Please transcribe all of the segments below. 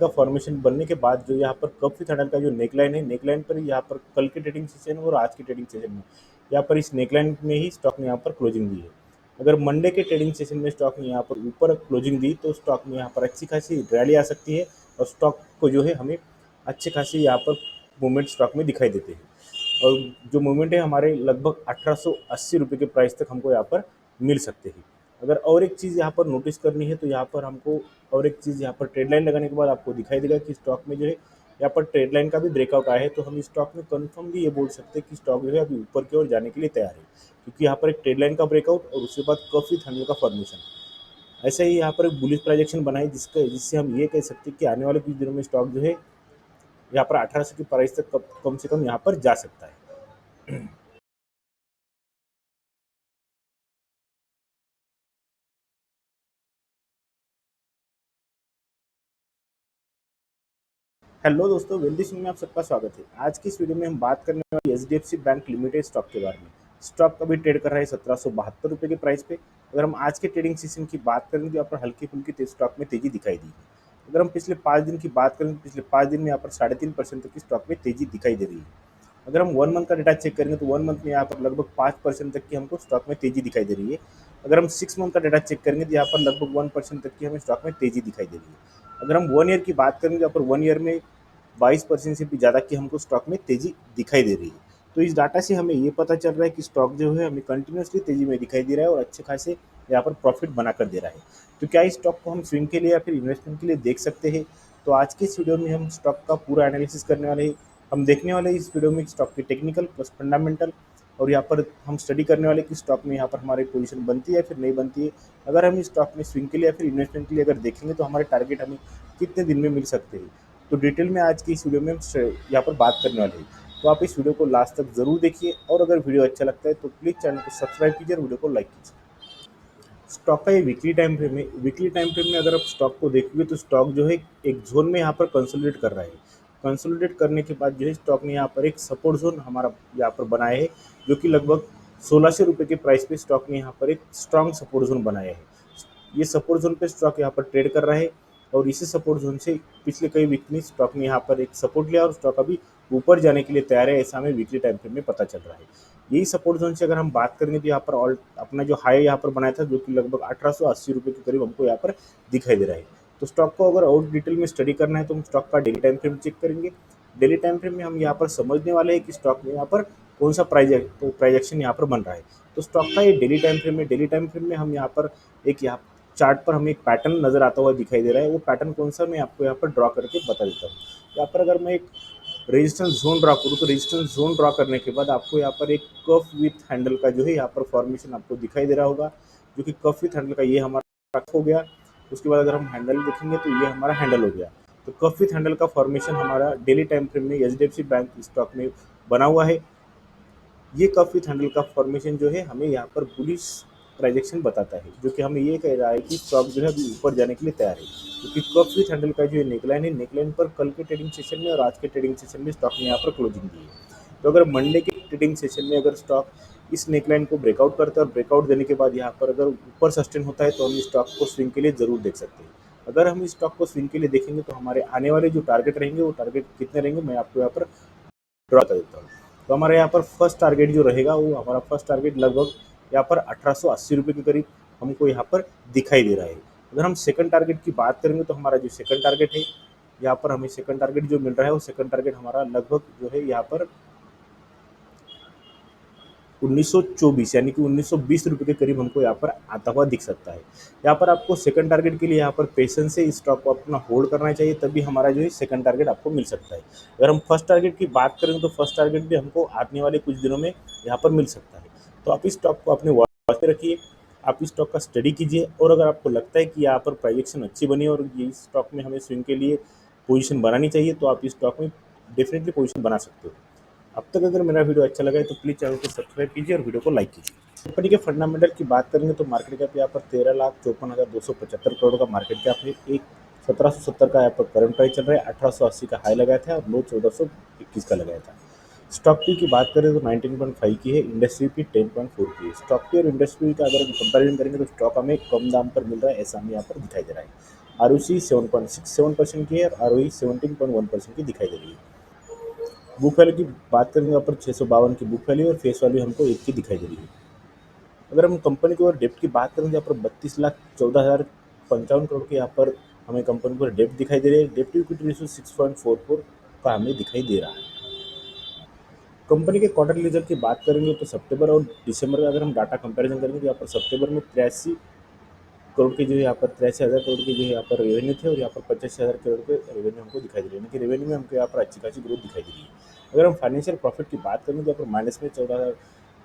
का फॉर्मेशन बनने के बाद जो यहाँ पर कप विथ हैंडल का जो नेकलाइन है, नेकलाइन पर यहाँ पर कल के ट्रेडिंग सेशन और आज के ट्रेडिंग सेशन में यहाँ पर इस नेकलाइन में ही स्टॉक ने यहाँ पर क्लोजिंग दी है। अगर मंडे के ट्रेडिंग सेशन में स्टॉक ने यहाँ पर ऊपर क्लोजिंग दी तो स्टॉक में यहाँ पर अच्छी खासी रैली आ सकती है और स्टॉक को जो है हमें अच्छे खासी यहाँ पर मूवमेंट स्टॉक में दिखाई देते हैं। और जो मूवमेंट है हमारे लगभग 1880 रुपये के प्राइस तक हमको यहाँ पर मिल सकते हैं। अगर और एक चीज़ यहाँ पर नोटिस करनी है तो यहाँ पर हमको और एक चीज़ यहाँ पर ट्रेड लाइन लगाने के बाद आपको दिखाई देगा कि स्टॉक में जो है यहाँ पर ट्रेड लाइन का भी ब्रेकआउट आया है, तो हम इस स्टॉक में कंफर्मली ये बोल सकते हैं कि स्टॉक जो है अभी ऊपर की ओर जाने के लिए तैयार है, क्योंकि यहाँ पर एक ट्रेड लाइन का ब्रेकआउट और उसके बाद काफ़ी थंडर का फॉर्मेशन। ऐसे ही यहाँ पर एक बुलिश प्रोजेक्शन बनाई जिससे हम ये कह सकते हैं कि आने वाले कुछ दिनों में स्टॉक जो है यहाँ पर 1800 की प्राइस तक कम से कम यहाँ पर जा सकता है। हेलो दोस्तों, वेल्दी सिंह में आप सबका स्वागत है। आज की इस वीडियो में हम बात करने वाले एचडीएफसी बैंक लिमिटेड स्टॉक के बारे में। स्टॉक अभी ट्रेड कर रहा है 1772 रुपये के प्राइस पे। अगर हम आज के ट्रेडिंग सेशन की बात करें तो यहाँ पर हल्की फुल्की स्टॉक में तेजी दिखाई दी है। अगर हम पिछले 5 दिन की बात करें तो पिछले 5 दिन में यहाँ पर 3.5% तक की स्टॉक में तेजी दिखाई दे रही है। अगर हम 1 मंथ का डेटा चेक करेंगे तो 1 मंथ में यहाँ पर लगभग 5% तक की हमको स्टॉक में तेजी दिखाई दे रही है। अगर हम 6 मंथ का डेटा चेक करेंगे तो यहाँ पर लगभग 1% तक की हमें स्टॉक में तेजी दिखाई दे रही है। अगर हम 1 ईयर की बात करेंगे तो यहाँ पर 1 ईयर में 22% से भी ज़्यादा की हमको स्टॉक में तेजी दिखाई दे रही है। तो इस डाटा से हमें ये पता चल रहा है कि स्टॉक जो है हमें कंटिन्यूसली तेजी में दिखाई दे रहा है और अच्छे खासे यहाँ पर प्रॉफिट बनाकर दे रहा है। तो क्या इस स्टॉक को हम स्विंग के लिए या फिर इन्वेस्टमेंट के लिए देख सकते हैं? तो आज के इस वीडियो में हम स्टॉक का पूरा एनालिसिस करने वाले हैं। हम देखने वाले इस वीडियो में स्टॉक की टेक्निकल प्लस फंडामेंटल, और यहाँ पर हम स्टडी करने वाले कि स्टॉक में यहाँ पर हमारी पोजीशन बनती है या फिर नहीं बनती है। अगर हम इस स्टॉक में स्विंग के लिए या फिर इन्वेस्टमेंट के लिए अगर देखेंगे तो हमारे टारगेट हमें कितने दिन में मिल सकते हैं। तो डिटेल में आज की इस वीडियो में हम यहाँ पर बात करने वाले हैं। तो आप इस वीडियो को लास्ट तक ज़रूर देखिए, और अगर वीडियो अच्छा लगता है तो प्लीज़ चैनल को सब्सक्राइब कीजिए और वीडियो को लाइक कीजिए। स्टॉक का ये वीकली टाइम फ्रेम है। वीकली टाइम फ्रेम में अगर आप स्टॉक को देखोगे तो स्टॉक जो है एक जोन में यहाँ पर कंसोलिडेट कर रहा है। कंसोलिडेट करने के बाद जो है स्टॉक ने यहाँ पर एक सपोर्ट जोन हमारा यहाँ पर बनाया है, जो कि लगभग 1600 रुपये के प्राइस पे स्टॉक ने यहाँ पर एक स्ट्रॉन्ग सपोर्ट जोन बनाया है। ये सपोर्ट जोन पे स्टॉक यहाँ पर ट्रेड कर रहा है, और इसी सपोर्ट जोन से पिछले कई वीक में स्टॉक ने यहाँ पर एक सपोर्ट लिया और स्टॉक अभी ऊपर जाने के लिए तैयार है, ऐसा हमें वीकली टाइम फ्रेम में पता चल रहा है। यही सपोर्ट जोन से अगर हम बात करेंगे तो यहाँ पर ऑल अपना जो हाई यहाँ पर बनाया था, जो कि लगभग 1880 रुपये के करीब हमको यहाँ पर दिखाई दे रहा है। तो स्टॉक को अगर और डिटेल में स्टडी करना है तो हम स्टॉक का डेली टाइम फ्रेम चेक करेंगे। डेली टाइम फ्रेम में हम यहाँ पर समझने वाले हैं कि स्टॉक में यहाँ पर कौन सा प्राइजेक्शन यहाँ पर बन रहा है। तो स्टॉक का ये डेली टाइम फ्रेम में, डेली टाइम फ्रेम में हम यहाँ पर एक यहाँ चार्ट पर हमें एक पैटर्न नज़र आता हुआ दिखाई दे रहा है। वो पैटर्न कौन सा मैं आपको यहाँ पर ड्रॉ करके बता देता हूँ। यहाँ पर अगर मैं एक रेजिस्टेंस जोन ड्रॉ करूँ तो रेजिस्टेंस जोन ड्रॉ करने के बाद आपको यहाँ पर एक कफ विथ हैंडल का जो है यहाँ पर फॉर्मेशन आपको दिखाई दे रहा होगा, जो कि कफ विथ हैंडल का ये हमारा हो गया। उसके बाद अगर हम हैंडल देखेंगे तो ये हमारा हैंडल हो गया। तो कफ विथ हैंडल का फॉर्मेशन हमारा डेली टाइम फ्रेम में एचडीएफसी बैंक स्टॉक में बना हुआ है। ये कफ विथ हैंडल का फॉर्मेशन जो है हमें यहाँ पर बुलिश प्राइजेक्शन बताता है, जो कि हमें ये कह रहा है कि स्टॉक जो है अभी ऊपर जाने के लिए तैयार है, क्योंकि कफ विथ हैंडल का जो नेकलाइन है, नेकलाइन पर कल के ट्रेडिंग सेशन में और आज के ट्रेडिंग सेशन में स्टॉक ने यहाँ पर क्लोजिंग दी है। तो अगर मंडे के ट्रेडिंग सेशन में अगर स्टॉक इस नेकलाइन को ब्रेकआउट करता है और ब्रेकआउट देने के बाद यहाँ पर अगर ऊपर सस्टेन होता है तो हम इस स्टॉक को स्विंग के लिए ज़रूर देख सकते हैं। अगर हम इस स्टॉक को स्विंग के लिए देखेंगे तो हमारे आने वाले जो टारगेट रहेंगे वो टारगेट कितने रहेंगे मैं आपको यहाँ पर ड्रॉ कर देता हूँ। तो हमारे यहाँ पर फर्स्ट टारगेट जो रहेगा वो हमारा फर्स्ट टारगेट लगभग यहाँ पर 1880 रुपये के करीब हमको यहाँ पर दिखाई दे रहा है। अगर हम सेकंड टारगेट की बात करेंगे तो हमारा जो सेकंड टारगेट है, यहाँ पर हमें सेकंड टारगेट जो मिल रहा है वो सेकंड टारगेट हमारा लगभग जो है यहाँ पर 1924 यानी कि 1920 रुपये के करीब हमको यहाँ पर आता हुआ दिख सकता है। यहाँ पर आपको सेकंड टारगेट के लिए यहाँ पर पेशेंस से इस स्टॉक को अपना होल्ड करना चाहिए, तभी हमारा जो है सेकंड टारगेट आपको मिल सकता है। अगर हम फर्स्ट टारगेट की बात करें तो फर्स्ट टारगेट भी हमको आने वाले कुछ दिनों में यहाँ पर मिल सकता है। तो आप इस स्टॉक को अपने वॉच पे रखिए, आप इस स्टॉक का स्टडी कीजिए, और अगर आपको लगता है कि यहाँ पर प्राइजेक्शन अच्छी बनी है और ये स्टॉक में हमें स्विंग के लिए पोजीशन बनानी चाहिए तो आप इस स्टॉक में डेफिनेटली पोजीशन बना सकते हो। अब तक अगर मेरा वीडियो अच्छा लगा है तो प्लीज़ चैनल को सब्सक्राइब कीजिए और वीडियो को लाइक कीजिए। कंपनी के फंडामेंटल की बात करेंगे तो मार्केट कैप यहाँ पर 13,54,275 करोड़ का मार्केट कैप है। एक 1770 का यहाँ पर करंट प्राइस चल रहा है। 1880 का हाई लगाया था और लो 1421 का लगाया था। स्टॉक पी की बात करें तो 19.5 की है, इंडस्ट्री पी 10.4 की है। स्टॉक पी और इंडस्ट्री का अगर हम कंपेरिजन करेंगे तो स्टॉक हमें कम दाम पर मिल रहा है, ऐसा हमें यहाँ पर दिखाई दे रहा है। ROC 7.67% की है और ROE 17.1% की दिखाई दे रही है। बुक वैल्यू की बात करेंगे यहाँ पर 652 की बुक वैल्यू और फेस वैल्यू हमको 1 की दिखाई दे रही है। अगर हम कंपनी की और डेप्ट की बात करें तो यहाँ पर 32,14,055 करोड़ के यहाँ पर हमें कंपनी को डेप्ट दिखाई दे रही है। डेप्ट टू इक्विटी रेशियो 6.44 का हमें दिखाई दे रहा है। कंपनी के क्वार्टरली रिजल्ट की बात करेंगे तो सितंबर और दिसंबर का अगर हम डाटा कंपैरिजन करेंगे तो यहाँ पर सितंबर में 83 करोड़ की जो है यहाँ पर 83,000 करोड़ की जो है यहाँ पर रेवेन्यू थे और यहाँ पर 85,000 करोड़ के रेवेन्यू हमको दिखाई दे रही है, यानी कि रेवेन्यू में हमको यहाँ पर अच्छी खासी ग्रोथ दिखाई दे रही है। अगर हम फाइनेंशियल प्रॉफिट की बात करें तो यहाँ पर माइनस में 14,000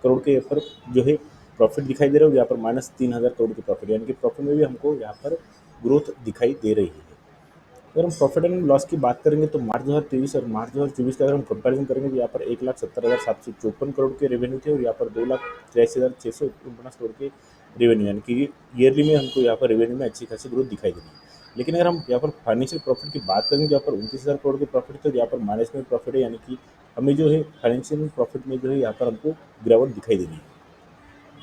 करोड़ के यहाँ पर जो है प्रॉफिट दिखाई दे रहा है और यहाँ पर माइनस 3,000 करोड़ की प्रॉफिट, यानी कि प्रॉफिट में भी हमको यहाँ पर ग्रोथ दिखाई दे रही है। अगर हम प्रॉफिट एंड लॉस की बात करेंगे तो मार्च 2023 और मार्च 2024 का अगर हम कंपैरिजन करेंगे तो यहाँ पर 1,70,754 करोड़ के रेवेन्यू थे और यहाँ पर 2,83,649 करोड़ के रेवेन्यू, यानी कि ईयरली में हमको यहाँ पर रेवेन्यू में अच्छी खासी ग्रोथ दिखाई दे रही है। लेकिन अगर हम यहाँ पर फाइनेंशियल प्रॉफिट की बात करेंगे तो यहाँ पर 29,000 करोड़ के प्रॉफिट थे और यहाँ पर माइनस में प्रॉफिट है, यानी कि हमें जो है फाइनेंशियल प्रॉफिट में जो है यहाँ पर हमको गिरावट दिखाई दे रही है।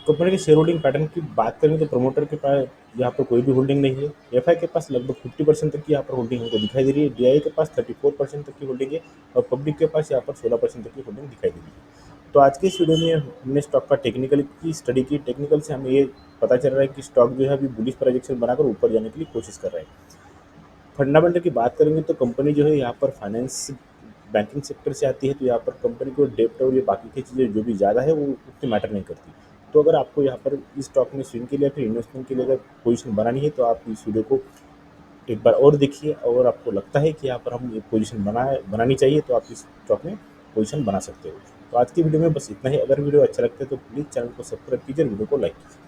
कंपनी के शेयर होल्डिंग पैटर्न की बात करें तो प्रमोटर के पास यहाँ पर कोई भी होल्डिंग नहीं है। एफआई के पास लगभग 50% तक की यहाँ पर होल्डिंग हमको दिखाई दे रही है। डीआई के पास 34% तक की होल्डिंग है और पब्लिक के पास यहाँ पर 16% तक की होल्डिंग दिखाई दे रही है। तो आज के इस वीडियो में हमने स्टॉक का टेक्निकल की स्टडी की। टेक्निकल से हमें ये पता चल रहा है कि स्टॉक जो है अभी बुलिश प्रोजेक्शन बनाकर ऊपर जाने के लिए कोशिश कर रहा है। फंडामेंटल की बात करेंगे तो कंपनी जो है यहाँ पर फाइनेंस बैंकिंग सेक्टर से आती है, तो यहाँ पर कंपनी को डेप्ट और ये बाकी की चीज़ें जो भी ज़्यादा है वो उतनी मैटर नहीं करती। तो अगर आपको यहाँ पर इस स्टॉक में स्विंग के लिए फिर इन्वेस्टमेंट के लिए अगर पोजीशन बनानी है तो आप इस वीडियो को एक बार और देखिए, और आपको लगता है कि यहाँ पर हम ये पोजीशन बनानी चाहिए तो आप इस स्टॉक में पोजीशन बना सकते हो। तो आज की वीडियो में बस इतना ही। अगर वीडियो अच्छा लगता है तो प्लीज़ चैनल को सब्सक्राइब कीजिए और वीडियो को लाइक कीजिए।